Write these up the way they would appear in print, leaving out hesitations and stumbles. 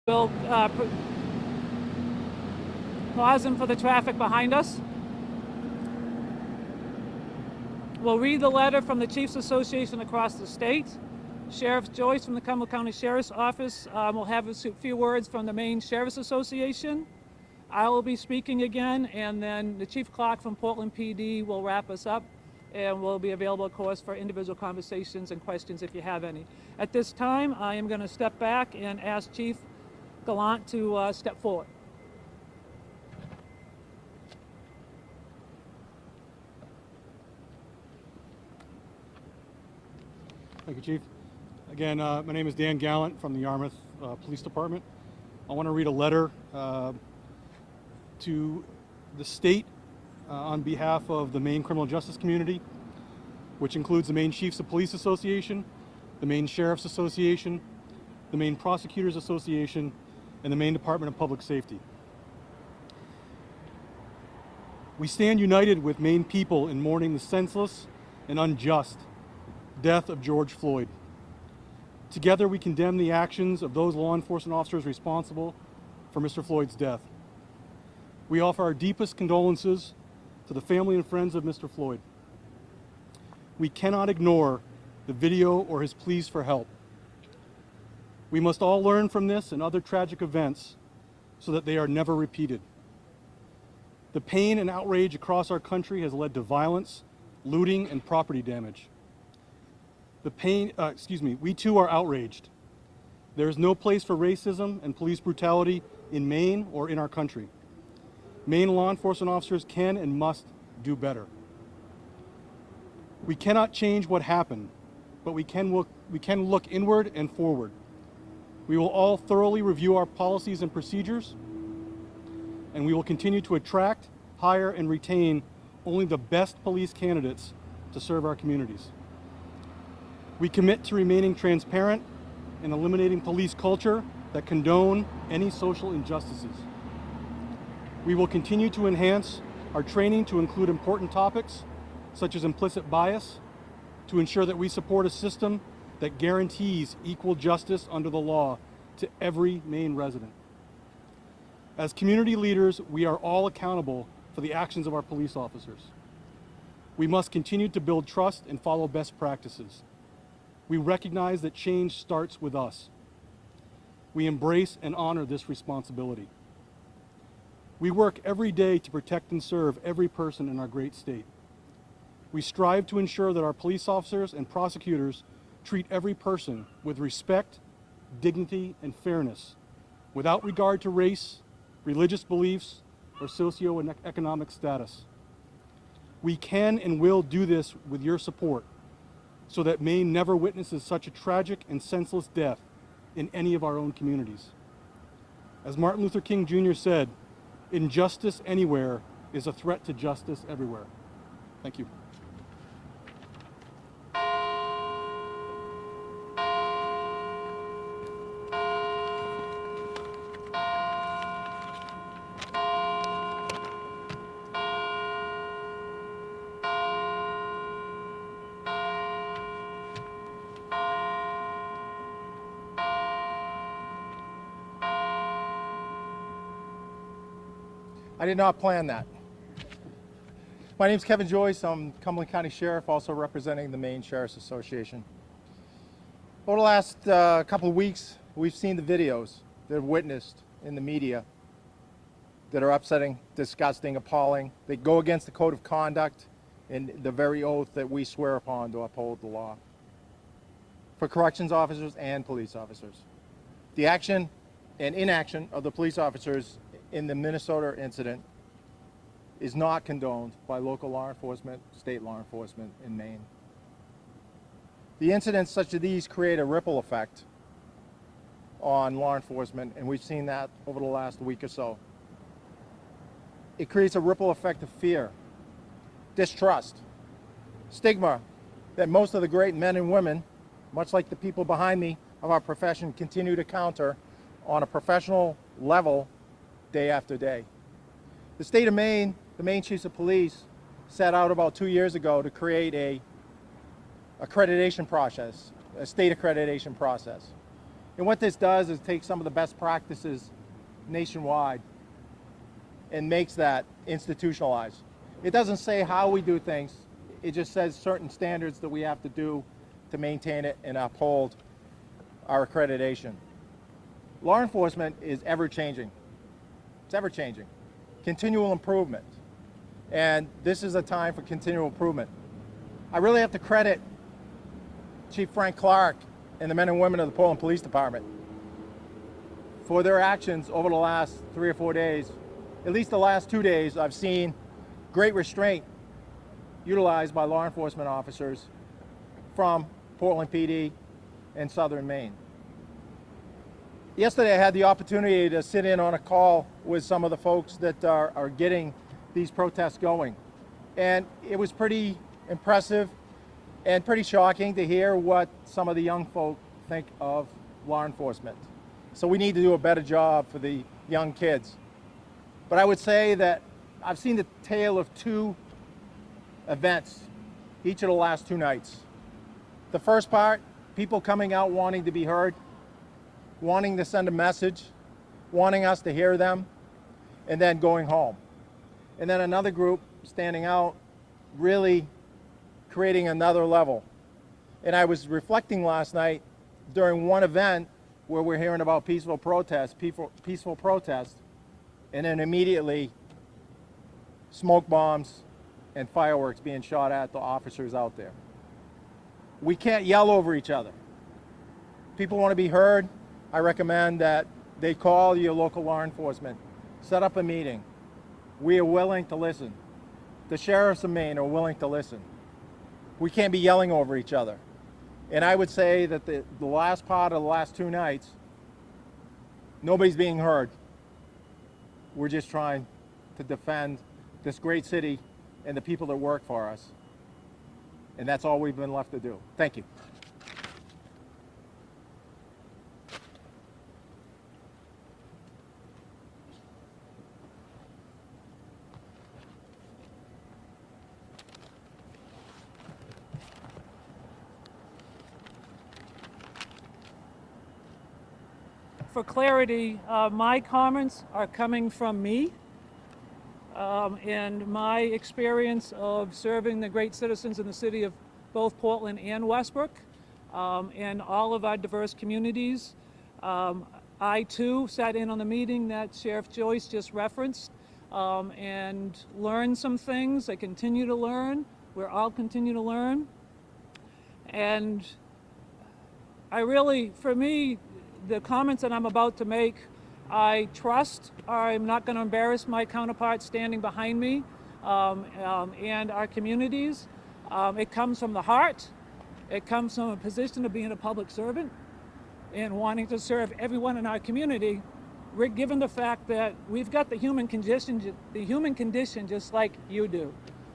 We'll pausing for the traffic behind us. We'll read the letter from the Chiefs Association across the state. Sheriff Joyce from the Cumberland County Sheriff's Office will have a few words from the Maine Sheriff's Association. I will be speaking again, and then the Chief Clerk from Portland PD will wrap us up, and we'll be available, of course, for individual conversations and questions if you have any. At this time, I am going to step back and ask Chief Gallant to step forward. Thank you, Chief. Again, my name is Dan Gallant from the Yarmouth Police Department. I want to read a letter to the state on behalf of the Maine criminal justice community, which includes the Maine Chiefs of Police Association, the Maine Sheriff's Association, the Maine Prosecutors Association, and the Maine Department of Public Safety. We stand united with Maine people in mourning the senseless and unjust death of George Floyd. Together, we condemn the actions of those law enforcement officers responsible for Mr. Floyd's death. We offer our deepest condolences to the family and friends of Mr. Floyd. We cannot ignore the video or his pleas for help. We must all learn from this and other tragic events so that they are never repeated. The pain and outrage across our country has led to violence, looting, and property damage. We too are outraged. There is no place for racism and police brutality in Maine or in our country. Maine law enforcement officers can and must do better. We cannot change what happened, but we can look inward and forward. We will all thoroughly review our policies and procedures, and we will continue to attract, hire, and retain only the best police candidates to serve our communities. We commit to remaining transparent and eliminating police culture that condone any social injustices. We will continue to enhance our training to include important topics such as implicit bias to ensure that we support a system that guarantees equal justice under the law to every Maine resident. As community leaders, we are all accountable for the actions of our police officers. We must continue to build trust and follow best practices. We recognize that change starts with us. We embrace and honor this responsibility. We work every day to protect and serve every person in our great state. We strive to ensure that our police officers and prosecutors treat every person with respect, dignity, and fairness, without regard to race, religious beliefs, or socioeconomic status. We can and will do this with your support so that Maine never witnesses such a tragic and senseless death in any of our own communities. As Martin Luther King Jr. said, injustice anywhere is a threat to justice everywhere. Thank you. I did not plan that. My name is Kevin Joyce. I'm Cumberland County Sheriff, also representing the Maine Sheriff's Association. Over the last couple of weeks, we've seen the videos that are witnessed in the media that are upsetting, disgusting, appalling. They go against the code of conduct and the very oath that we swear upon to uphold the law for corrections officers and police officers. The action and inaction of the police officers in the Minnesota incident is not condoned by local law enforcement, state law enforcement in Maine. The incidents such as these create a ripple effect on law enforcement, and we've seen that over the last week or so. It creates a ripple effect of fear, distrust, stigma that most of the great men and women, much like the people behind me of our profession, continue to counter on a professional level day after day. The state of Maine, the Maine Chiefs of Police, set out about 2 years ago to create a accreditation process, a state accreditation process. And what this does is take some of the best practices nationwide and makes that institutionalized. It doesn't say how we do things. It just says certain standards that we have to do to maintain it and uphold our accreditation. Law enforcement is ever-changing. It's ever-changing. Continual improvement. And this is a time for continual improvement. I really have to credit Chief Frank Clark and the men and women of the Portland Police Department for their actions over the last 3 or 4 days. At least the last 2 days, I've seen great restraint utilized by law enforcement officers from Portland PD and Southern Maine. Yesterday I had the opportunity to sit in on a call with some of the folks that are getting these protests going. And it was pretty impressive and pretty shocking to hear what some of the young folk think of law enforcement. So we need to do a better job for the young kids. But I would say that I've seen the tale of 2 events each of the last 2 nights. The first part, people coming out wanting to be heard, wanting to send a message, wanting us to hear them, and then going home. And then another group standing out, really creating another level. And I was reflecting last night during one event where we're hearing about peaceful protests, and then immediately smoke bombs and fireworks being shot at the officers out there. We can't yell over each other. People want to be heard. I recommend that they call your local law enforcement, set up a meeting. We are willing to listen. The sheriffs of Maine are willing to listen. We can't be yelling over each other. And I would say that the last part of the last 2 nights, nobody's being heard. We're just trying to defend this great city and the people that work for us. And that's all we've been left to do. Thank you. For clarity, my comments are coming from me and my experience of serving the great citizens in the city of both Portland and Westbrook and all of our diverse communities. I too sat in on the meeting that Sheriff Joyce just referenced and learned some things. I continue to learn. We're all continue to learn. And I really, for me, the comments that I'm about to make, I trust I'm not going to embarrass my counterparts standing behind me and our communities. It comes from the heart. It comes from a position of being a public servant and wanting to serve everyone in our community, given the fact that we've got the human condition just like you do.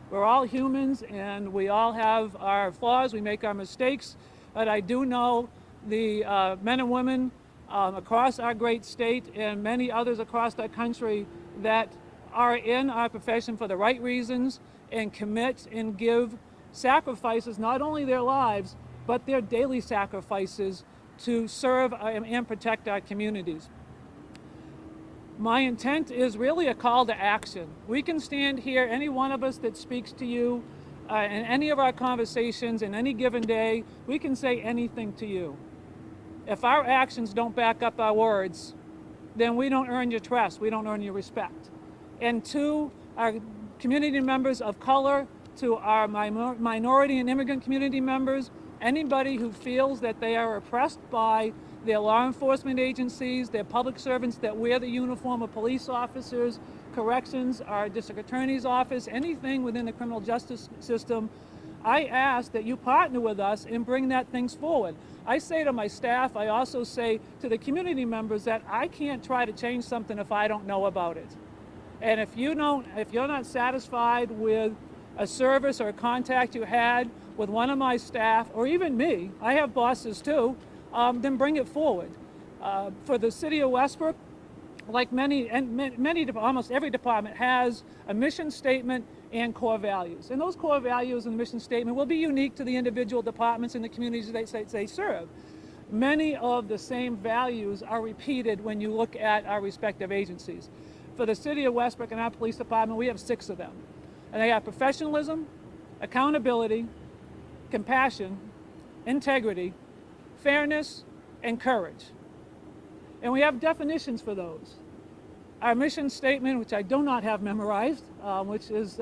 We're all humans and we all have our flaws, we make our mistakes, but I do know the men and women across our great state and many others across our country that are in our profession for the right reasons and commit and give sacrifices, not only their lives, but their daily sacrifices to serve and protect our communities. My intent is really a call to action. We can stand here, any one of us that speaks to you in any of our conversations in any given day, we can say anything to you. If our actions don't back up our words, then we don't earn your trust, we don't earn your respect. And to our community members of color, to our minority and immigrant community members, anybody who feels that they are oppressed by their law enforcement agencies, their public servants that wear the uniform of police officers, corrections, our district attorney's office, anything within the criminal justice system, I ask that you partner with us and bring that things forward. I say to my staff, I also say to the community members that I can't try to change something if I don't know about it. And if you're not satisfied with a service or a contact you had with one of my staff, or even me, I have bosses too, then bring it forward. For the city of Westbrook, like almost every department has a mission statement and core values. And those core values and the mission statement will be unique to the individual departments and the communities they serve. many of the same values are repeated when you look at our respective agencies. For the city of Westbrook and our police department, we have 6 of them. And they have professionalism, accountability, compassion, integrity, fairness, and courage. And we have definitions for those. Our mission statement, which I do not have memorized, which is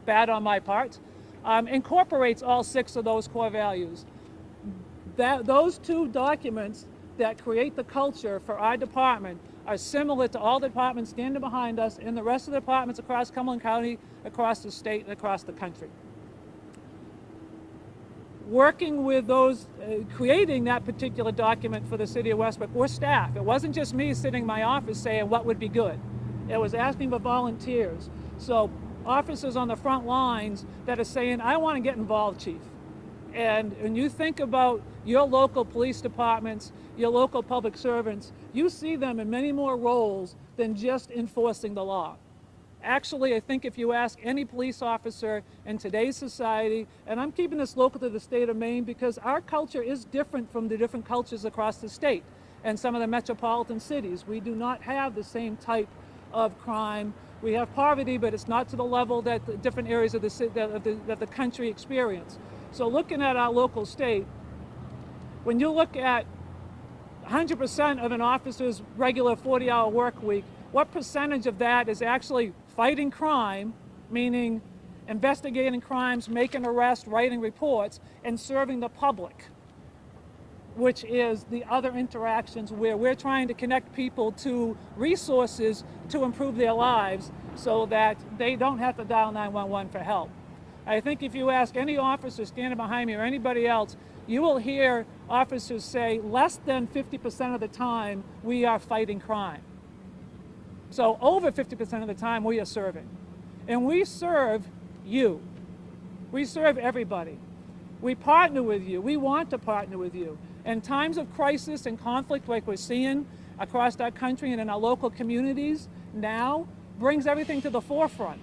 bad on my part, incorporates all 6 of those core values. Those 2 documents that create the culture for our department are similar to all the departments standing behind us and the rest of the departments across Cumberland County, across the state, and across the country. Working with those, creating that particular document for the city of Westbrook were staff. It wasn't just me sitting in my office saying what would be good. It was asking for volunteers. So officers on the front lines that are saying, I want to get involved, chief. And when you think about your local police departments, your local public servants, you see them in many more roles than just enforcing the law. Actually, I think if you ask any police officer in today's society, and I'm keeping this local to the state of Maine because our culture is different from the different cultures across the state and some of the metropolitan cities. We do not have the same type of crime. We have poverty, but it's not to the level that the different areas of that the country experience. So looking at our local state, when you look at 100% of an officer's regular 40-hour work week, what percentage of that is actually fighting crime, meaning investigating crimes, making arrests, writing reports, and serving the public, which is the other interactions where we're trying to connect people to resources to improve their lives so that they don't have to dial 911 for help. I think if you ask any officer standing behind me or anybody else, you will hear officers say less than 50% of the time we are fighting crime. So over 50% of the time we are serving. And we serve you. We serve everybody. We partner with you. We want to partner with you. In times of crisis and conflict like we're seeing across our country and in our local communities now brings everything to the forefront.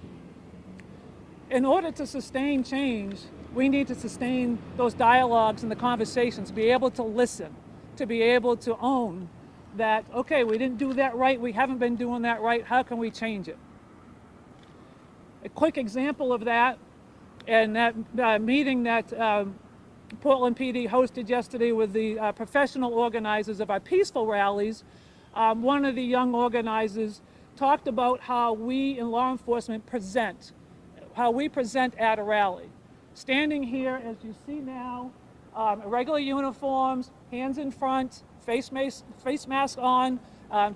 In order to sustain change, we need to sustain those dialogues and the conversations, be able to listen, to be able to own that, okay, we didn't do that right, we haven't been doing that right, how can we change it? A quick example of that, and that meeting that Portland PD hosted yesterday with the professional organizers of our peaceful rallies, one of the young organizers talked about how we in law enforcement present, how we present at a rally. Standing here, as you see now, regular uniforms, hands in front, face mask on,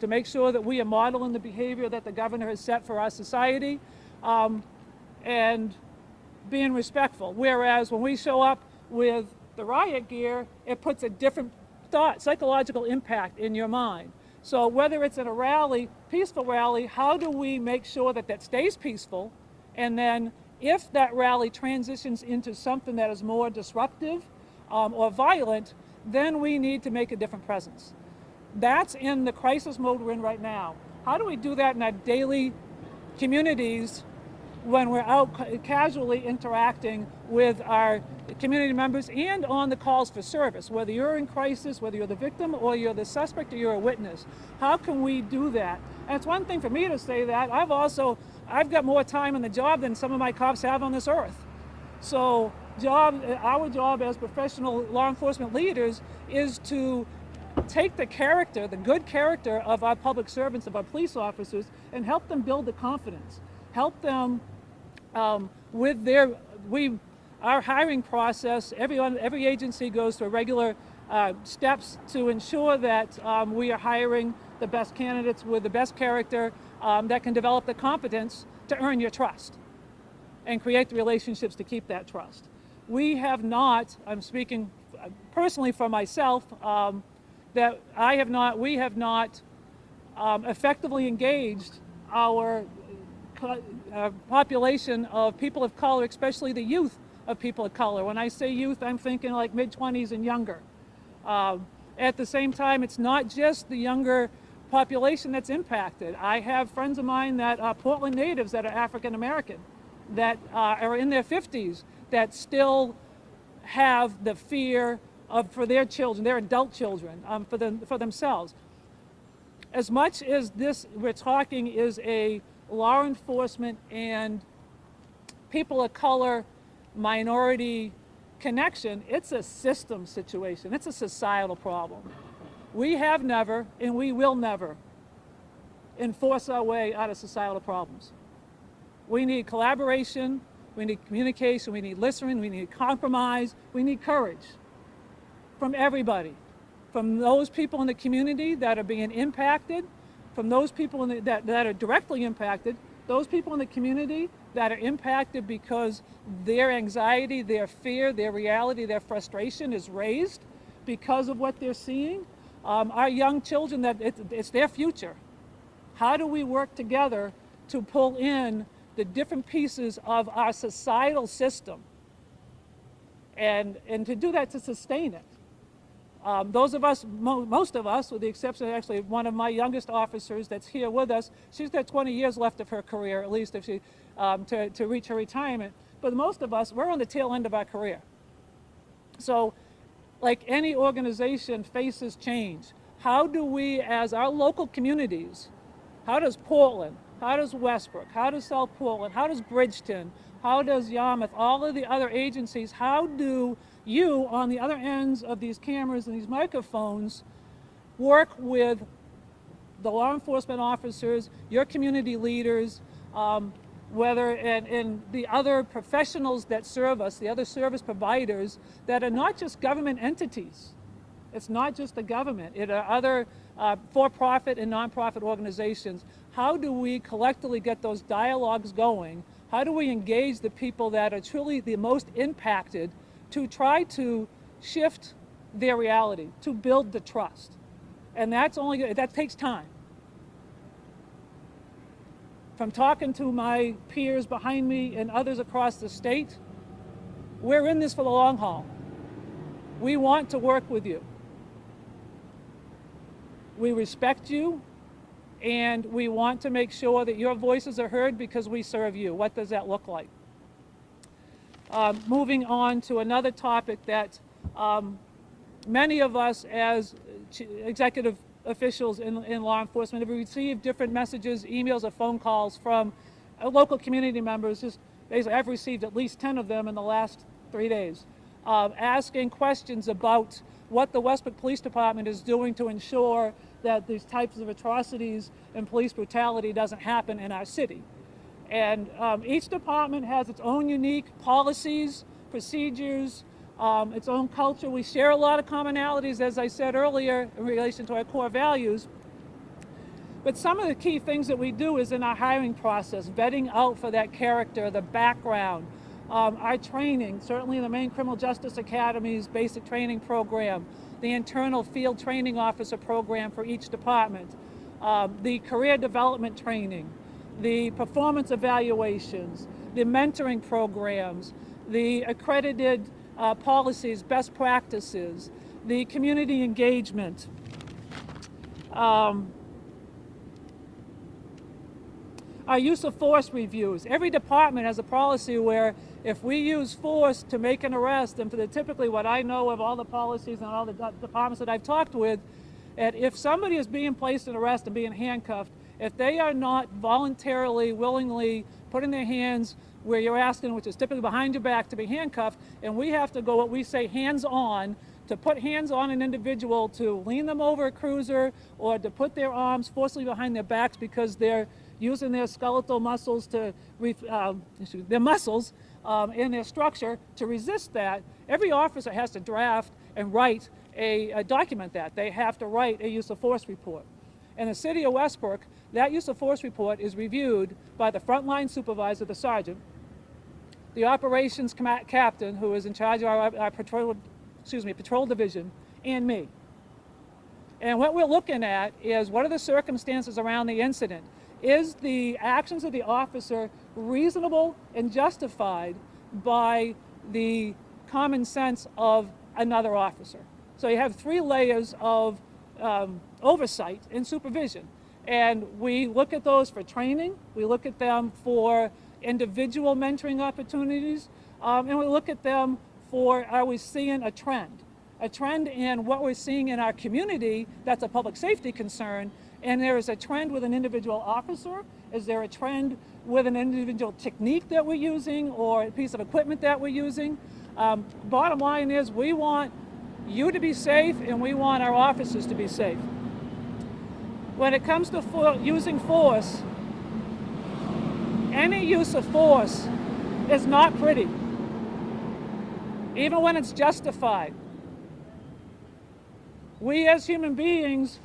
to make sure that we are modeling the behavior that the governor has set for our society, and being respectful. Whereas when we show up with the riot gear, it puts a different psychological impact in your mind. So whether it's at a rally, peaceful rally, how do we make sure that that stays peaceful? And then if that rally transitions into something that is more disruptive or violent, then we need to make a different presence. That's in the crisis mode we're in right now. How do we do that in our daily communities when we're out casually interacting with our community members and on the calls for service, whether you're in crisis, whether you're the victim or you're the suspect or you're a witness? How can we do that? And it's one thing for me to say that. I've got more time in the job than some of my cops have on this earth. So our job as professional law enforcement leaders is to take the character, the good character of our public servants, of our police officers, and help them build the confidence. Help them with our hiring process. Every agency goes through regular steps to ensure that we are hiring the best candidates with the best character that can develop the competence to earn your trust and create the relationships to keep that trust. We have not, I'm speaking personally for myself, that we have not effectively engaged our population of people of color, especially the youth of people of color. When I say youth, I'm thinking like mid-20s and younger. At the same time, it's not just the younger population that's impacted. I have friends of mine that are Portland natives that are African American, that are in their 50s, that still have the fear for their children, their adult children, for themselves. As much as this we're talking is a law enforcement and people of color minority connection, it's a system situation. It's a societal problem. We have never and we will never enforce our way out of societal problems. We need collaboration, we need communication, we need listening, we need compromise, we need courage from everybody, from those people in the community that are being impacted, from those people that are directly impacted, those people in the community that are impacted because their anxiety, their fear, their reality, their frustration is raised because of what they're seeing. Our young children, that it's their future. How do we work together to pull in the different pieces of our societal system and to do that, to sustain it? Those of us, most of us, with the exception of actually one of my youngest officers that's here with us, she's got 20 years left of her career, at least if she, to reach her retirement. But most of us, we're on the tail end of our career. So like any organization faces change. How do we, as our local communities, how does Portland, how does Westbrook, how does South Portland, how does Bridgeton, how does Yarmouth, all of the other agencies, how do you on the other ends of these cameras and these microphones work with the law enforcement officers, your community leaders, and the other professionals that serve us, the other service providers that are not just government entities. It's not just the government. It are other for-profit and non-profit organizations. How do we collectively get those dialogues going? How do we engage the people that are truly the most impacted to try to shift their reality, to build the trust? And that takes time. From talking to my peers behind me and others across the state, we're in this for the long haul. We want to work with you. We respect you, and we want to make sure that your voices are heard because we serve you. What does that look like? Moving on to another topic that many of us as executive officials in law enforcement have received different messages, emails, or phone calls from local community members. Just basically, I've received at least 10 of them in the last 3 days, asking questions about what the Westbrook Police Department is doing to ensure that these types of atrocities and police brutality doesn't happen in our city. And each department has its own unique policies, procedures, its own culture. We share a lot of commonalities, as I said earlier, in relation to our core values. But some of the key things that we do is in our hiring process, vetting out for that character, the background, our training, certainly in the Maine Criminal Justice Academy's basic training program, the internal field training officer program for each department, the career development training, the performance evaluations, the mentoring programs, the accredited policies, best practices, the community engagement, our use of force reviews. Every department has a policy where if we use force to make an arrest, and for typically what I know of all the policies and all the departments that I've talked with, that if somebody is being placed in arrest and being handcuffed, if they are not voluntarily, willingly putting their hands where you're asking, which is typically behind your back, to be handcuffed, and we have to go what we say hands-on, to put hands on an individual, to lean them over a cruiser, or to put their arms forcibly behind their backs because they're using their skeletal muscles to, their muscles in their structure to resist that. Every officer has to draft and write a document that. They have to write a use of force report. In the city of Westbrook, that use of force report is reviewed by the frontline supervisor, the sergeant, the operations captain, who is in charge of our patrol division, and me. And what we're looking at is what are the circumstances around the incident? Is the actions of the officer reasonable and justified by the common sense of another officer? So you have 3 layers of oversight and supervision. And we look at those for training, we look at them for individual mentoring opportunities, and we look at them for, are we seeing a trend? a trend in what we're seeing in our community that's a public safety concern, and there is a trend with an individual officer. Is there a trend with an individual technique that we're using or a piece of equipment that we're using? Bottom line is we want you to be safe and we want our officers to be safe. When it comes to using force, any use of force is not pretty, even when it's justified. We as human beings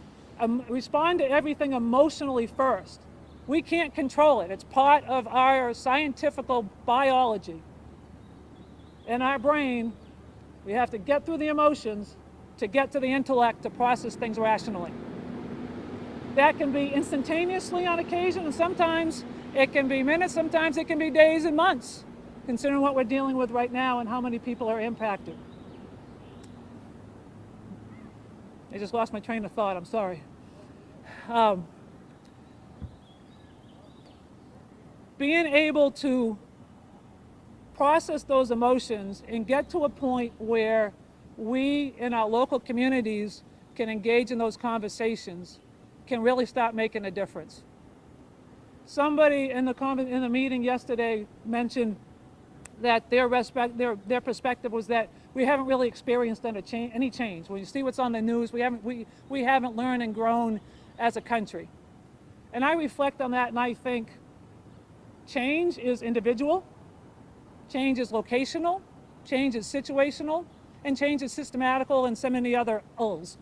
respond to everything emotionally first. We can't control it. It's part of our scientific biology. In our brain, we have to get through the emotions to get to the intellect to process things rationally. That can be instantaneously on occasion, and sometimes it can be minutes, sometimes it can be days and months, considering what we're dealing with right now and how many people are impacted. I just lost my train of thought, I'm sorry. Being able to process those emotions and get to a point where we in our local communities can engage in those conversations can really start making a difference. Somebody in the meeting yesterday mentioned that their perspective was that we haven't really experienced any change. When you see what's on the news, we haven't learned and grown as a country. And I reflect on that and I think change is individual, change is locational, change is situational, and change is systematical and so many other O's.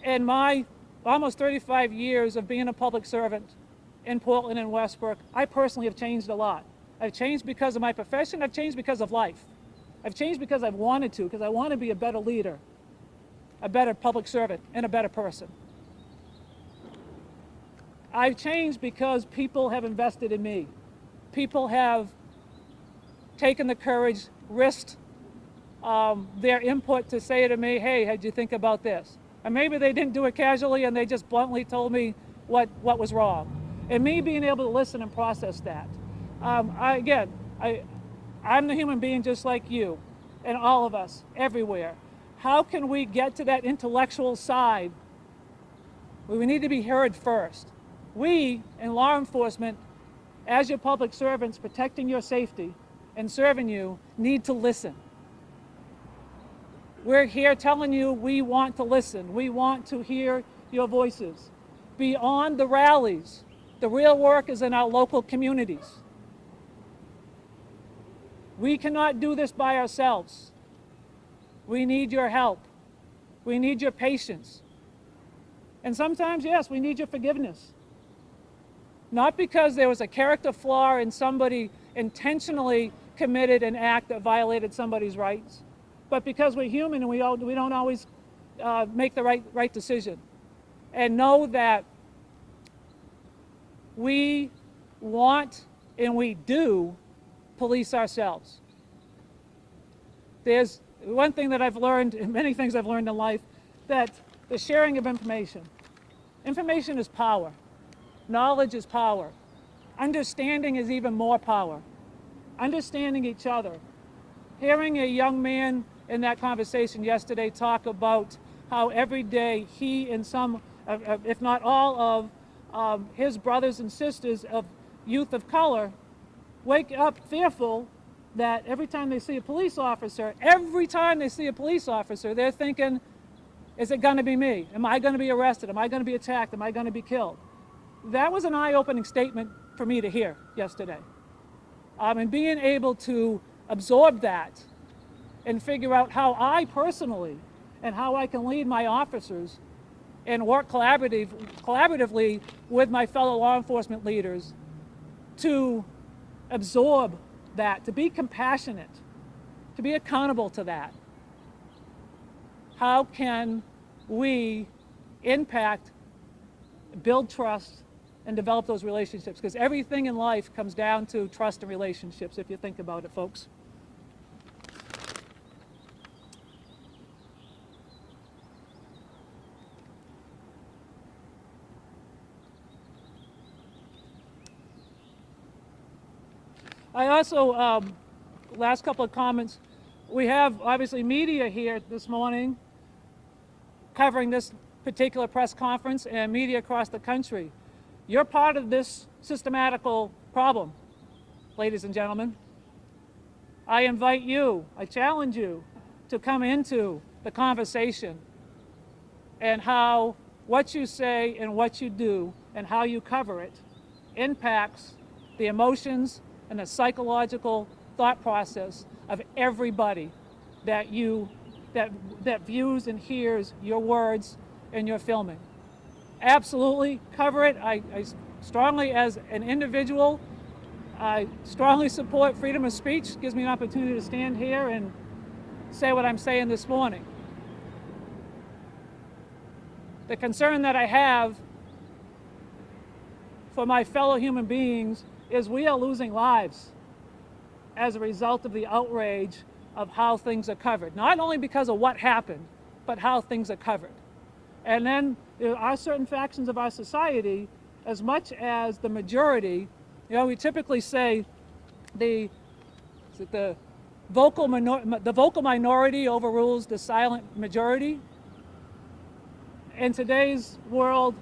In my almost 35 years of being a public servant in Portland and Westbrook, I personally have changed a lot. I've changed because of my profession, I've changed because of life. I've changed because I've wanted to, because I want to be a better leader, a better public servant, and a better person. I've changed because people have invested in me. People have taken the courage, risked their input to say to me, hey, how'd you think about this? Or maybe they didn't do it casually and they just bluntly told me what was wrong. And me being able to listen and process that. I'm the human being just like you and all of us everywhere. How can we get to that intellectual side where we need to be heard first? We in law enforcement, as your public servants protecting your safety and serving you, need to listen. We're here telling you we want to listen. We want to hear your voices. Beyond the rallies, the real work is in our local communities. We cannot do this by ourselves. We need your help. We need your patience. And sometimes, yes, we need your forgiveness. Not because there was a character flaw and somebody intentionally committed an act that violated somebody's rights, but because we're human and we don't always make the right decision. And know that we want and we do police ourselves. There's one thing that I've learned, and many things I've learned in life, that the sharing of information. Information is power. Knowledge is power. Understanding is even more power. Understanding each other. Hearing a young man in that conversation yesterday talk about how every day he and some, if not all of his brothers and sisters of youth of color wake up fearful that every time they see a police officer, they're thinking, is it going to be me? Am I going to be arrested? Am I going to be attacked? Am I going to be killed? That was an eye-opening statement for me to hear yesterday. And being able to absorb that and figure out how I personally and how I can lead my officers and work collaboratively with my fellow law enforcement leaders to absorb that, to be compassionate, to be accountable to that. How can we impact, build trust, and develop those relationships? Because everything in life comes down to trust and relationships, if you think about it, folks. I also, last couple of comments, We have obviously media here this morning covering this particular press conference and media across the country. You're part of this systematical problem, ladies and gentlemen. I invite you, I challenge you to come into the conversation and how what you say and what you do and how you cover it impacts the emotions and the psychological thought process of everybody that views and hears your words and your filming. Absolutely cover it. I strongly, as an individual, I strongly support freedom of speech. It gives me an opportunity to stand here and say what I'm saying this morning. The concern that I have for my fellow human beings is we are losing lives as a result of the outrage of how things are covered. Not only because of what happened, but how things are covered. And then there are certain factions of our society, as much as the majority, we typically say the vocal minority overrules the silent majority. In today's world,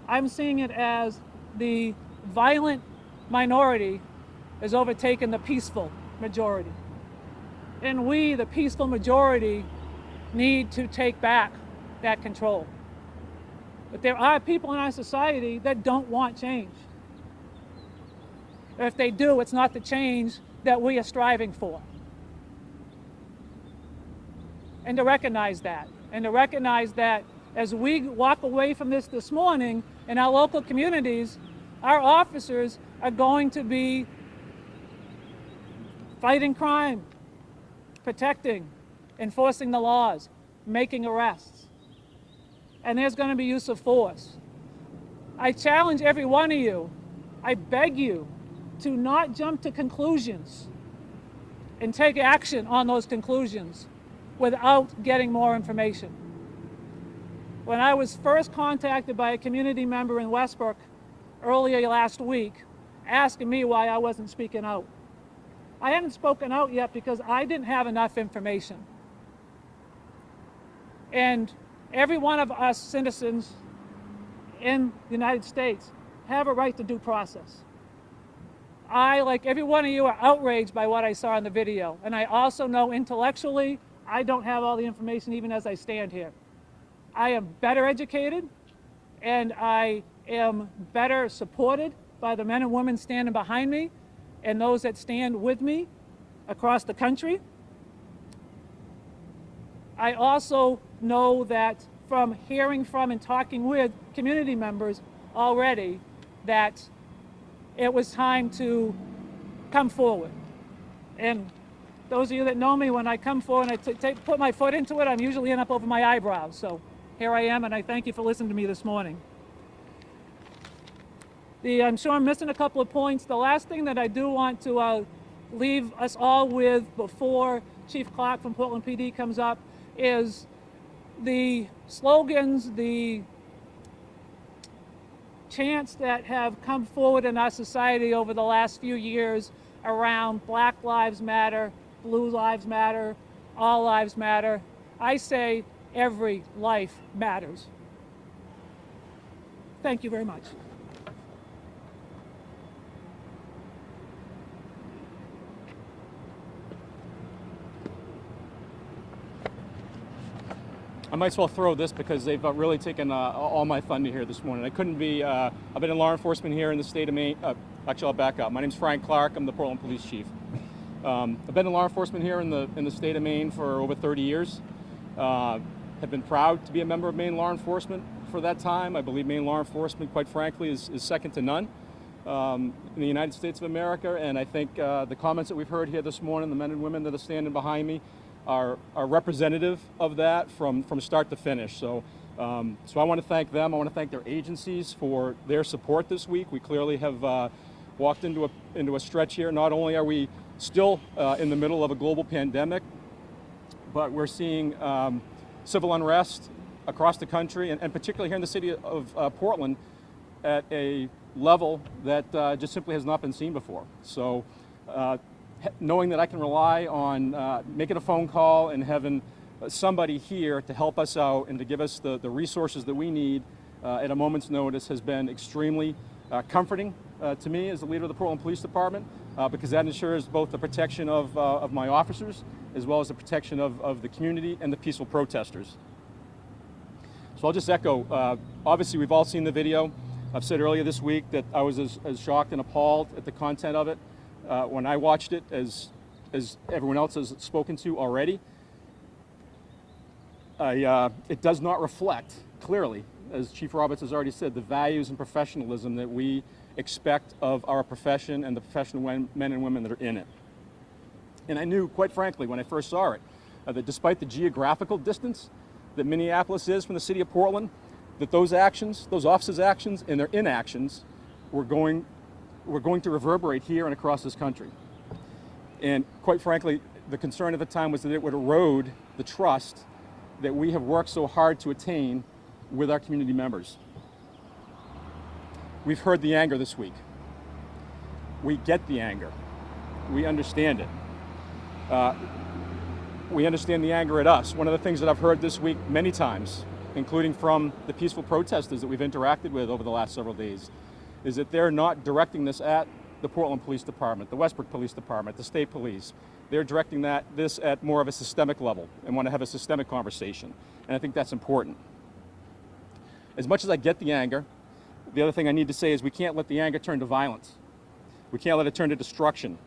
I'm seeing it as the violent minority has overtaken the peaceful majority. And we, the peaceful majority, need to take back that control. But there are people in our society that don't want change. Or if they do, it's not the change that we are striving for. And to recognize that. And to recognize that as we walk away from this morning in our local communities, our officers are going to be fighting crime, protecting, enforcing the laws, making arrests. And there's going to be use of force. I challenge every one of you, I beg you to not jump to conclusions and take action on those conclusions without getting more information. When I was first contacted by a community member in Westbrook earlier last week, asking me why I wasn't speaking out, I hadn't spoken out yet because I didn't have enough information. And every one of us citizens in the United States have a right to due process. I, like every one of you, are outraged by what I saw in the video. And I also know intellectually, I don't have all the information even as I stand here. I am better educated, and I am better supported by the men and women standing behind me and those that stand with me across the country. I also know that from hearing from and talking with community members already that it was time to come forward. And those of you that know me, when I come forward and I put my foot into it, I'm usually up over my eyebrows. So here I am, and I thank you for listening to me this morning. I'm sure I'm missing a couple of points. The last thing that I do want to leave us all with before Chief Clark from Portland PD comes up is the slogans, the chants that have come forward in our society over the last few years around Black Lives Matter, Blue Lives Matter, All Lives Matter. I say every life matters. Thank you very much. I might as well throw this because they've really taken all my thunder here this morning. I couldn't be, I've been in law enforcement here in the state of Maine. Actually, I'll back up. My name's Frank Clark. I'm the Portland Police Chief. I've been in law enforcement here in the state of Maine for over 30 years. Have been proud to be a member of Maine law enforcement for that time. I believe Maine law enforcement, quite frankly, is second to none in the United States of America. And I think the comments that we've heard here this morning, the men and women that are standing behind me, are representative of that from start to finish. So I want to thank them. I want to thank their agencies for their support this week. We clearly have walked into a stretch here. Not only are we still in the middle of a global pandemic, but we're seeing civil unrest across the country, and particularly here in the city of Portland, at a level that just simply has not been seen before. So knowing that I can rely on making a phone call and having somebody here to help us out and to give us the resources that we need at a moment's notice has been extremely comforting to me as the leader of the Portland Police Department, because that ensures both the protection of my officers as well as the protection of the community and the peaceful protesters. So I'll just echo, obviously we've all seen the video. I've said earlier this week that I was as shocked and appalled at the content of it when I watched it as everyone else has spoken to already. It does not reflect clearly, as Chief Roberts has already said, the values and professionalism that we expect of our profession and the professional men and women that are in it. And I knew, quite frankly, when I first saw it, that despite the geographical distance that Minneapolis is from the city of Portland, that those actions, those officers' actions and their inactions were going to reverberate here and across this country. And quite frankly, the concern at the time was that it would erode the trust that we have worked so hard to attain with our community members. We've heard the anger this week. We get the anger. We understand it. We understand the anger at us. One of the things that I've heard this week many times, including from the peaceful protesters that we've interacted with over the last several days, is that they're not directing this at the Portland Police Department, the Westbrook Police Department, the state police. They're directing this at more of a systemic level and want to have a systemic conversation. And I think that's important. As much as I get the anger, the other thing I need to say is we can't let the anger turn to violence. We can't let it turn to destruction.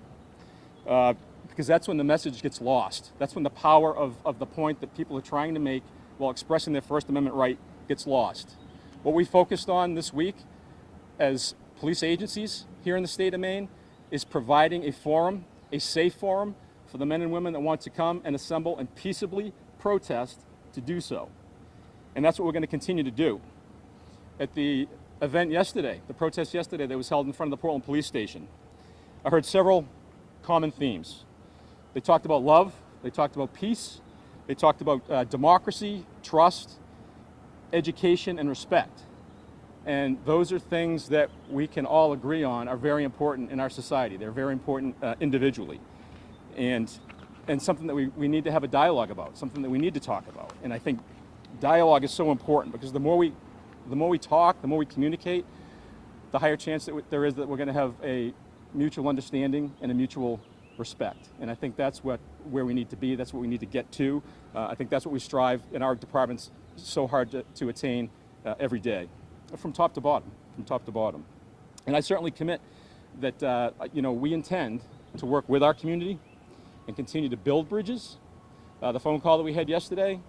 Because that's when the message gets lost. That's when the power of the point that people are trying to make while expressing their First Amendment right gets lost. What we focused on this week as police agencies here in the state of Maine is providing a forum, a safe forum for the men and women that want to come and assemble and peaceably protest to do so. And that's what we're going to continue to do. At the event yesterday, the protest yesterday that was held in front of the Portland Police Station, I heard several common themes. They talked about love, they talked about peace, they talked about democracy, trust, education, and respect. And those are things that we can all agree on are very important in our society. They're very important individually. And something that we need to have a dialogue about, something that we need to talk about. And I think dialogue is so important because the more we talk, the more we communicate, the higher chance that there is that we're going to have a mutual understanding and a mutual respect. And I think that's where we need to be. That's what we need to get to. I think that's what we strive in our departments so hard to attain every day, from top to bottom, And I certainly commit that we intend to work with our community and continue to build bridges. The phone call that we had yesterday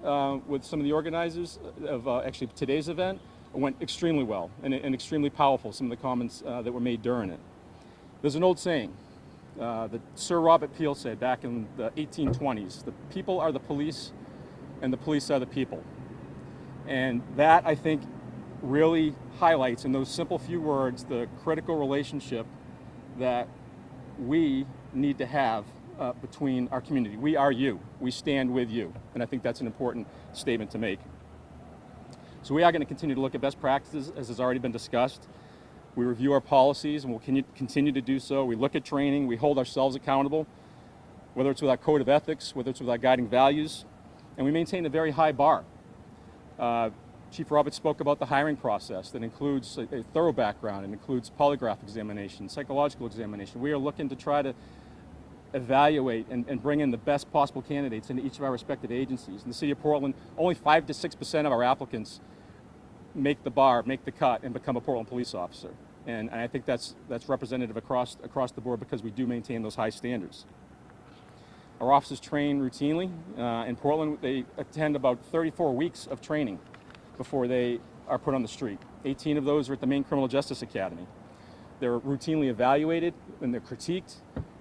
with some of the organizers of actually today's event went extremely well and extremely powerful, some of the comments that were made during it. There's an old saying that Sir Robert Peel said back in the 1820s, the people are the police and the police are the people. And that, I think, really highlights in those simple few words the critical relationship that we need to have between our community. We are you. We stand with you. And I think that's an important statement to make. So we are going to continue to look at best practices, as has already been discussed. We review our policies, and we'll continue to do so. We look at training. We hold ourselves accountable, whether it's with our code of ethics, whether it's with our guiding values, and we maintain a very high bar. Chief Roberts spoke about the hiring process that includes a thorough background and includes polygraph examination, psychological examination. We are looking to try to evaluate and bring in the best possible candidates into each of our respective agencies. In the city of Portland, only 5 to 6% of our applicants make the bar, make the cut, and become a Portland police officer. And I think that's representative across the board because we do maintain those high standards. Our officers train routinely. In Portland, they attend about 34 weeks of training before they are put on the street. 18 of those are at the Maine Criminal Justice Academy. They're routinely evaluated and they're critiqued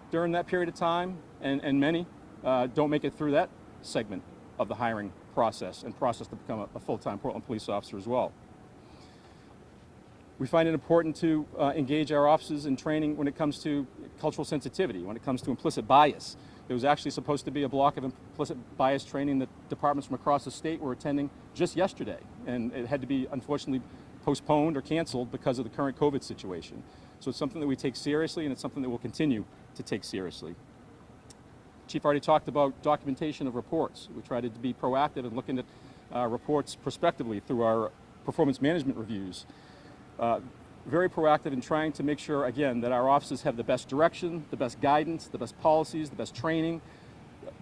during that period of time, and many don't make it through that segment of the hiring process and process to become a full-time Portland police officer as well. We find it important to engage our officers in training when it comes to cultural sensitivity, when it comes to implicit bias. There was actually supposed to be a block of implicit bias training that departments from across the state were attending just yesterday, and it had to be unfortunately postponed or canceled because of the current COVID situation. So it's something that we take seriously, and it's something that we'll continue to take seriously. Chief already talked about documentation of reports. We tried to be proactive in looking at reports prospectively through our performance management reviews. Very proactive in trying to make sure, again, that our officers have the best direction, the best guidance, the best policies, the best training,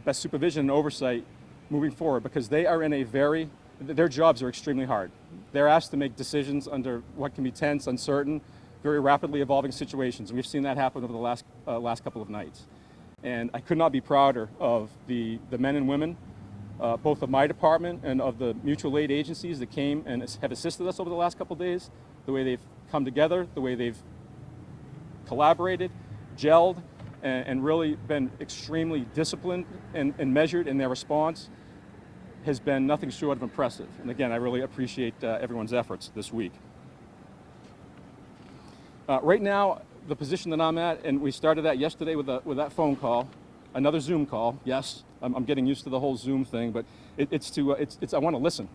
best supervision and oversight moving forward, because they are in their jobs are extremely hard. They're asked to make decisions under what can be tense, uncertain, very rapidly evolving situations. We've seen that happen over the last couple of nights. And I could not be prouder of the men and women, both of my department and of the mutual aid agencies that came and have assisted us over the last couple of days, the way they've come together, the way they've collaborated, gelled, and really been extremely disciplined and measured in their response has been nothing short of impressive. And again, I really appreciate everyone's efforts this week. Right now, the position that I'm at, and we started that yesterday with that phone call, another Zoom call. Yes, I'm getting used to the whole Zoom thing, but I want to listen.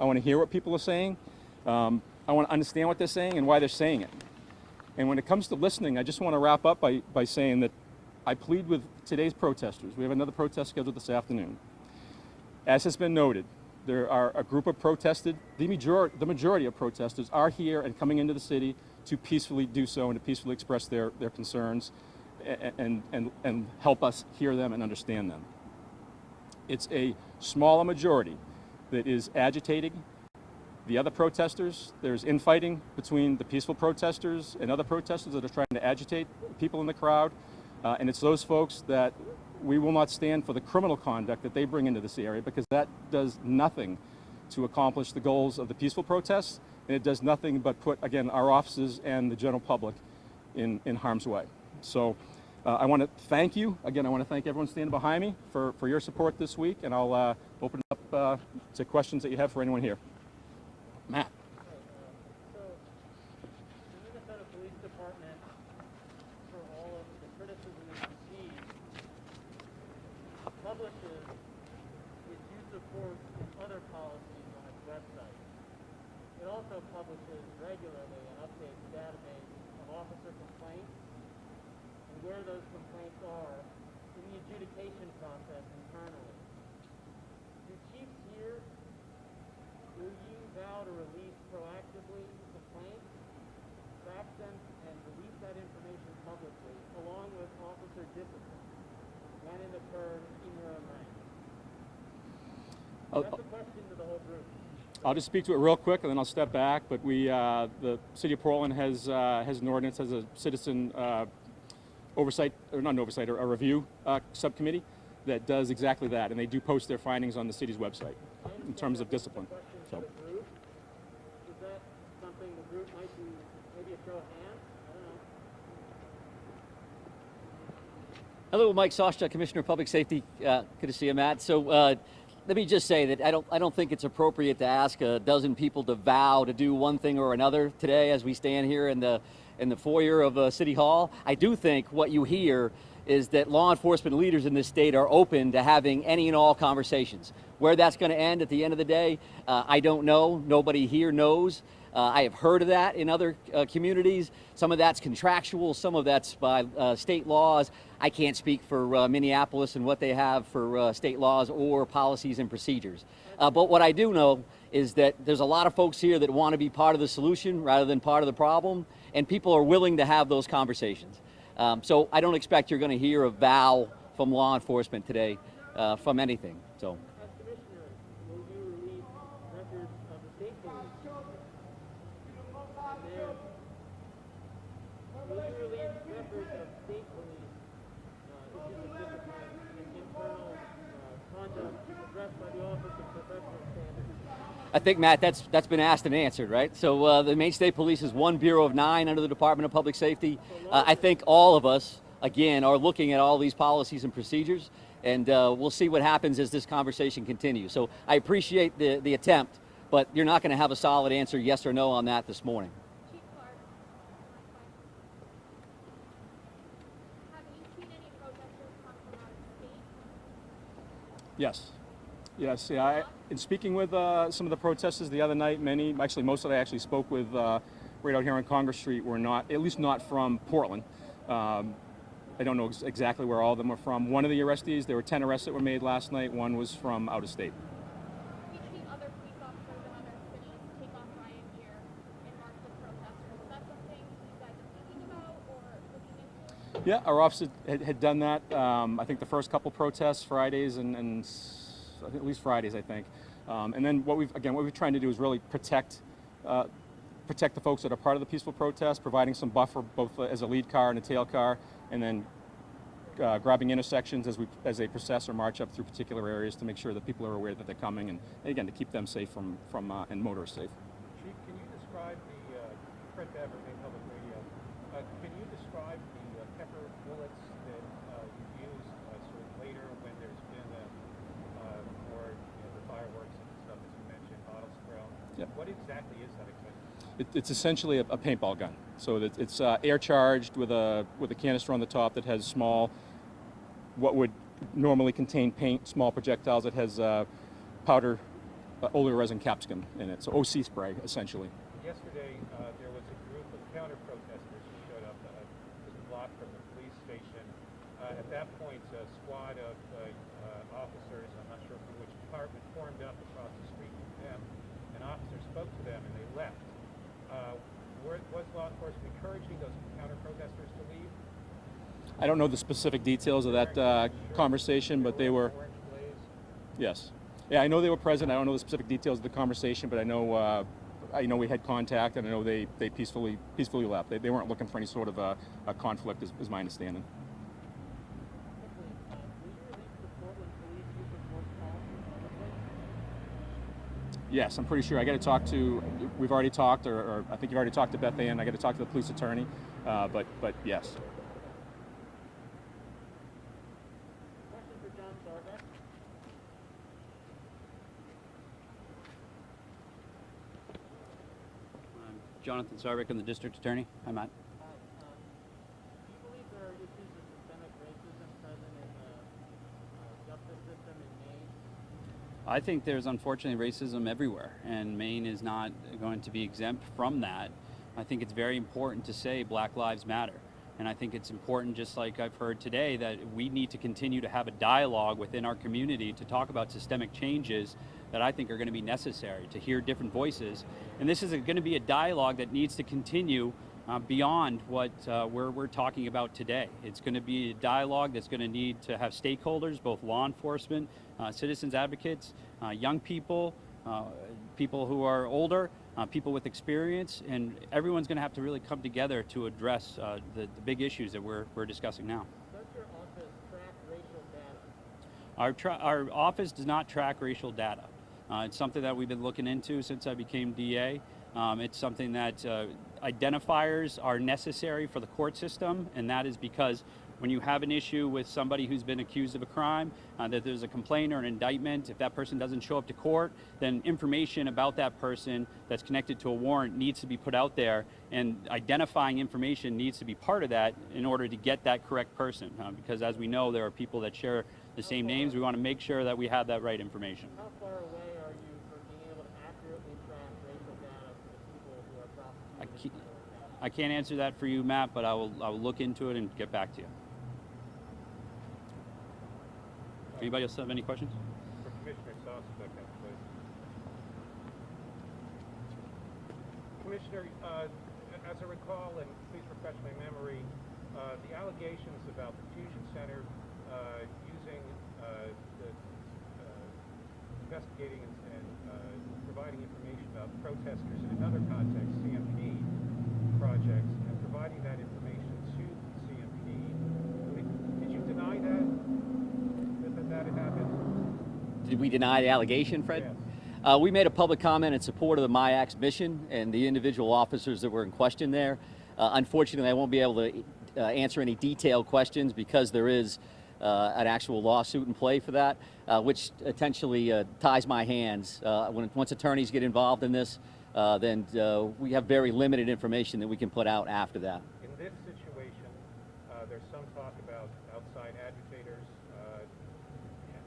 I want to hear what people are saying. I want to understand what they're saying and why they're saying it. And when it comes to listening, I just want to wrap up by saying that I plead with today's protesters. We have another protest scheduled this afternoon. As has been noted, there are a group of protesters, the majority of protesters are here and coming into the city to peacefully do so and to peacefully express their concerns and help us hear them and understand them. It's a smaller majority that is agitating the other protesters. There's infighting between the peaceful protesters and other protesters that are trying to agitate people in the crowd. And it's those folks that we will not stand for the criminal conduct that they bring into this area, because that does nothing to accomplish the goals of the peaceful protests, and it does nothing but put, again, our officers and the general public in harm's way. So I want to thank you. Again, I want to thank everyone standing behind me for your support this week, and I'll open it up to questions that you have for anyone here. Matt. So, the Minnesota Police Department, for all of the criticism it receives, publishes its use of force and other policies on its website. It also publishes regularly and updates a database of officer complaints and where those complaints are in the adjudication process internally. Do chiefs here, will you vow to release proactively complaints, track them, and release that information publicly, along with officer discipline, when it occurs in your own ranks? That's a question to the whole group. I'll just speak to it real quick, and then I'll step back. But the City of Portland has an ordinance, has a citizen oversight, or not an oversight, or a review subcommittee that does exactly that, and they do post their findings on the city's website in terms of discipline. So. Is that something the group might be, maybe a show of hands? I don't know. Hello, Mike Sosta, Commissioner of Public Safety. Good to see you, Matt. So let me just say that I don't think it's appropriate to ask a dozen people to vow to do one thing or another today as we stand here in the foyer of City Hall. I do think what you hear is that law enforcement leaders in this state are open to having any and all conversations. Where that's going to end at the end of the day, I don't know. Nobody here knows. I have heard of that in other communities. Some of that's contractual, some of that's by state laws. I can't speak for Minneapolis and what they have for state laws or policies and procedures. But what I do know is that there's a lot of folks here that want to be part of the solution rather than part of the problem, and people are willing to have those conversations. So I don't expect you're going to hear a vow from law enforcement today from anything. So. As Commissioner, will you release records of the state police? Will you release records of state police issues of discipline and internal conduct addressed by the Office of Professional Standards? I think, Matt, that's been asked and answered, right? So the Maine State Police is one bureau of 9 under the Department of Public Safety. I think all of us, again, are looking at all these policies and procedures, and we'll see what happens as this conversation continues. So I appreciate the attempt, but you're not going to have a solid answer, yes or no, on that this morning. Chief Clark, have you seen any protesters come from out of state? Yes. Yes, yeah. In speaking with some of the protesters the other night, most that I actually spoke with right out here on Congress Street were not, at least not from Portland. I don't know exactly where all of them are from. One of the arrestees, there were 10 arrests that were made last night. One was from out of state. We've seen other police officers in other cities take off riot gear and march with protesters. Is that something you guys are thinking about or looking into? Yeah, our office had done that. I think the first couple protests, Fridays and I think at least Fridays, I think. And then what we've trying to do is really protect the folks that are part of the peaceful protest, providing some buffer both as a lead car and a tail car, and then grabbing intersections as they process or march up through particular areas to make sure that people are aware that they're coming, and again to keep them safe from and motorists safe. Chief, can you describe the print to Evergreen Public Radio? Can you describe the pepper bullets that you use sort of later when there's been more the fireworks and stuff as you mentioned, bottles thrown? Yep. What exactly is that exactly? It's essentially a paintball gun. So it's air charged with a canister on the top that has small, what would normally contain paint, small projectiles. It has powder oleoresin capsicum in it. So OC spray essentially. Yesterday there was a group of counter-protesters who showed up just a block from the police station. At that point, a squad of officers, I'm not sure from which department, formed up across the street from them. An officer spoke to them and they left. Was law enforcement encouraging those counter-protesters to leave? I don't know the specific details of that conversation, but they were. Orange blaze? Yes. Yeah, I know they were present. I don't know the specific details of the conversation, but I know we had contact, and I know they peacefully left. They weren't looking for any sort of a conflict, is my understanding. Quickly, will you release the Portland police use of force policy publicly? Yes, I'm pretty sure. I got to talk to. We've already talked, or I think you've already talked to Beth Ann. I got to talk to the police attorney, but yes. Question for John Sarbeck. I'm Jonathan Sarbeck, I'm the district attorney. Hi, Matt. Do you believe there are issues of systemic racism present in the justice system in Maine? I think there's unfortunately racism everywhere, and Maine is not going to be exempt from that. I think it's very important to say Black Lives Matter. And I think it's important, just like I've heard today, that we need to continue to have a dialogue within our community to talk about systemic changes that I think are going to be necessary, to hear different voices. And this is going to be a dialogue that needs to continue beyond what we're talking about today. It's going to be a dialogue that's going to need to have stakeholders, both law enforcement, citizens advocates, young people, people who are older, people with experience, and everyone's going to have to really come together to address the big issues that we're discussing now. Does your office track racial data? Our office does not track racial data. It's something that we've been looking into since I became DA. It's something that identifiers are necessary for the court system, and that is because when you have an issue with somebody who's been accused of a crime, that there's a complaint or an indictment, if that person doesn't show up to court, then information about that person that's connected to a warrant needs to be put out there, and identifying information needs to be part of that in order to get that correct person. Because as we know, there are people that share the same names. We want to make sure that we have that right information. How far away are you from being able to accurately track racial data for the people who are prosecuted? I can't answer that for you, Matt, but I will look into it and get back to you. Anybody else have any questions? For Commissioner Sosabek, please. Commissioner, as I recall, and please refresh my memory, the allegations about the Fusion Center using investigating and providing information about protesters in another context, CMP projects, and providing that information to CMP. Did you deny that? That had happened? Did we deny the allegation, Fred? Yes. We made a public comment in support of the MIAC's mission and the individual officers that were in question there. Unfortunately, I won't be able to answer any detailed questions because there is an actual lawsuit in play for that, which potentially ties my hands. Once attorneys get involved in this, then we have very limited information that we can put out after that. In this situation, there's some talk about outside agitators,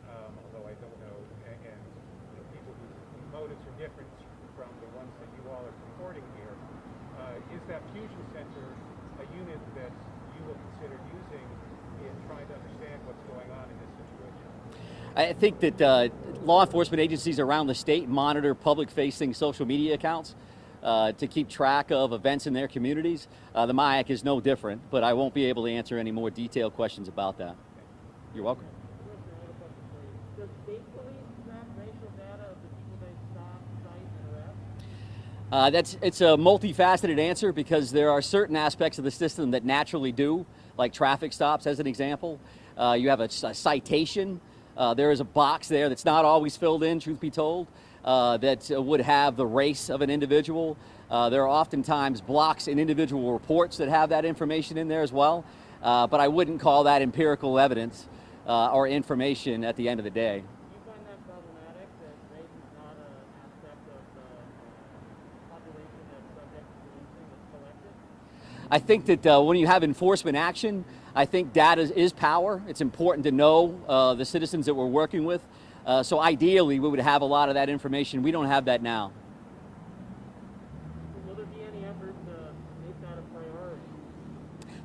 although I don't know, and people whose motives are different from the ones that you all are supporting here. Is that Fusion Center a unit that you will consider using in trying to understand what's going on in this situation? I think that law enforcement agencies around the state monitor public-facing social media accounts to keep track of events in their communities. The MIAC is no different, but I won't be able to answer any more detailed questions about that. You're welcome. Does state police track racial data of the people they stop, cite, and arrest? It's a multifaceted answer because there are certain aspects of the system that naturally do, like traffic stops as an example. You have a citation. There is a box there that's not always filled in, truth be told, that would have the race of an individual. There are oftentimes blocks in individual reports that have that information in there as well, but I wouldn't call that empirical evidence or information at the end of the day. Do you find that problematic, that race is not an aspect of the population that's subject to policing that's collected? I think that when you have enforcement action, I think data is power. It's important to know the citizens that we're working with. So ideally, we would have a lot of that information. We don't have that now. Will there be any effort to make that a priority?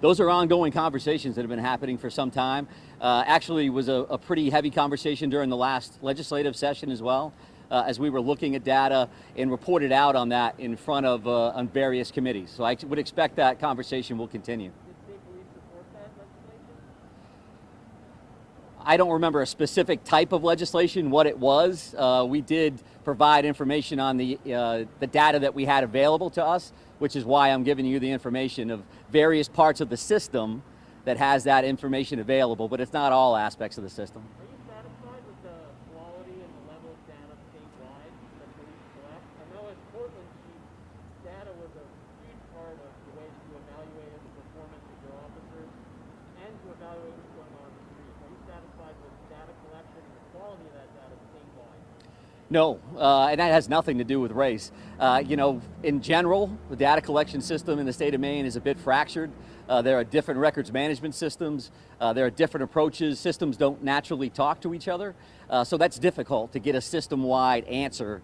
Those are ongoing conversations that have been happening for some time. Actually, it was a pretty heavy conversation during the last legislative session as well, as we were looking at data and reported out on that in front of on various committees. So I would expect that conversation will continue. Did state police support that legislation? I don't remember a specific type of legislation, what it was. We did provide information on the data that we had available to us, which is why I'm giving you the information of various parts of the system that has that information available, but it's not all aspects of the system. Are you satisfied with the quality and the level of data statewide that police collect? I know as Portland chief, data was a huge part of the way that you evaluated the performance of your officers and to evaluate what's going on in the streets. Are you satisfied with data collection and the quality of that data statewide? No, and that has nothing to do with race. You know, in general, the data collection system in the state of Maine is a bit fractured. There are different records management systems. There are different approaches. Systems don't naturally talk to each other. So that's difficult to get a system-wide answer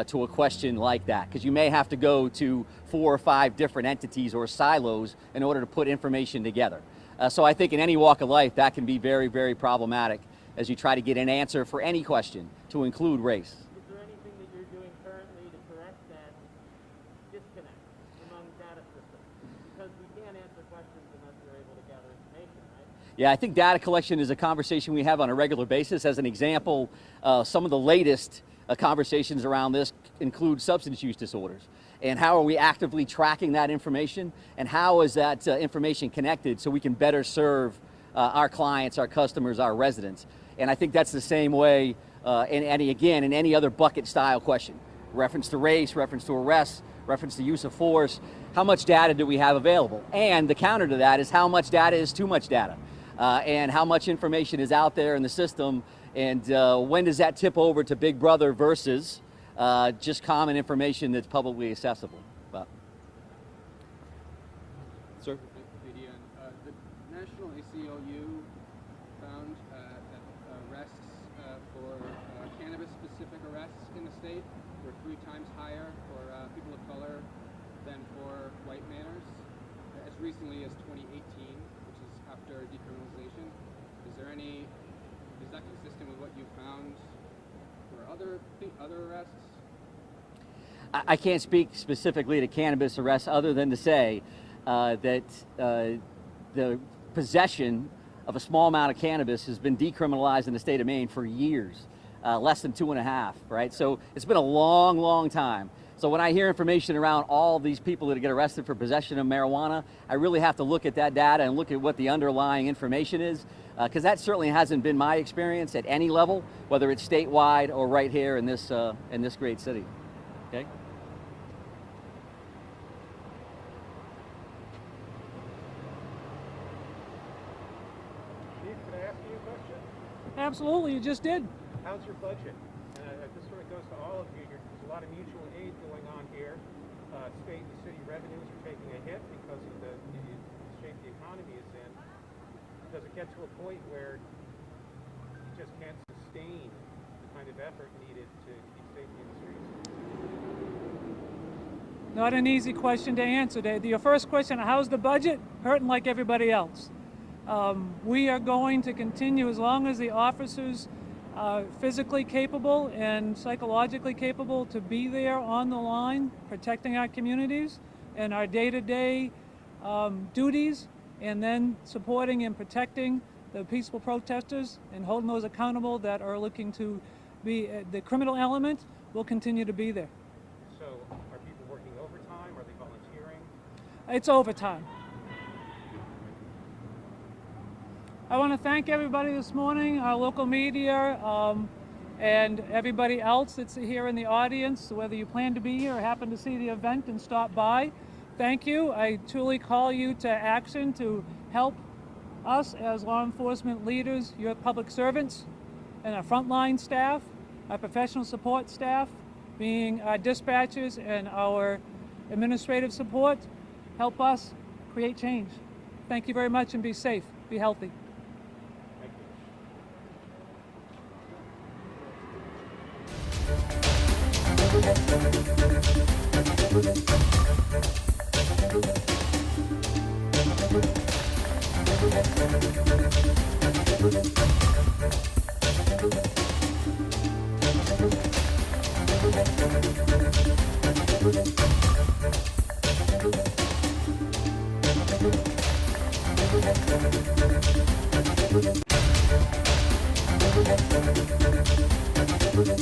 to a question like that, because you may have to go to 4 or 5 different entities or silos in order to put information together. So I think in any walk of life, that can be very, very problematic as you try to get an answer for any question to include race. Is there anything that you're doing currently to correct that disconnect among data systems? Because we can't answer questions unless we're able to gather information, right? Yeah, I think data collection is a conversation we have on a regular basis. As an example, some of the latest conversations around this include substance use disorders. And how are we actively tracking that information? And how is that information connected so we can better serve our clients, our customers, our residents? And I think that's the same way in any other bucket style question. Reference to race, reference to arrests, reference to use of force. How much data do we have available? And the counter to that is how much data is too much data? And how much information is out there in the system, and when does that tip over to Big Brother versus just common information that's publicly accessible? Sir? The National ACLU found that arrests for cannabis-specific arrests in the state were 3 times higher for people of color than for white manners as recently as 2018, which is after decriminalization. Is that consistent with what you found for other arrests? I can't speak specifically to cannabis arrests other than to say that the possession of a small amount of cannabis has been decriminalized in the state of Maine for years, less than 2.5, right? So it's been a long, long time. So when I hear information around all these people that get arrested for possession of marijuana, I really have to look at that data and look at what the underlying information is, because that certainly hasn't been my experience at any level, whether it's statewide or right here in this great city. Okay. Chief, can I ask you a question? Absolutely, you just did. How's your budget? This sort of goes to all of you. There's a lot of mutual aid going on here. State and city revenues are taking a hit because of the shape the economy is in. Does it get to a point where you just can't sustain the kind of effort needed to keep safety in the streets? Not an easy question to answer. Your first question, how's the budget? Hurting like everybody else. We are going to continue as long as the officers are physically capable and psychologically capable to be there on the line, protecting our communities and our day-to-day duties, and then supporting and protecting the peaceful protesters and holding those accountable that are looking to be the criminal element will continue to be there. So are people working overtime? Are they volunteering? It's overtime. I want to thank everybody this morning, our local media, and everybody else that's here in the audience, whether you plan to be here or happen to see the event and stop by. Thank you. I truly call you to action to help us as law enforcement leaders, your public servants, and our frontline staff, our professional support staff, being our dispatchers and our administrative support, help us create change. Thank you very much, and be safe, be healthy. Thank you.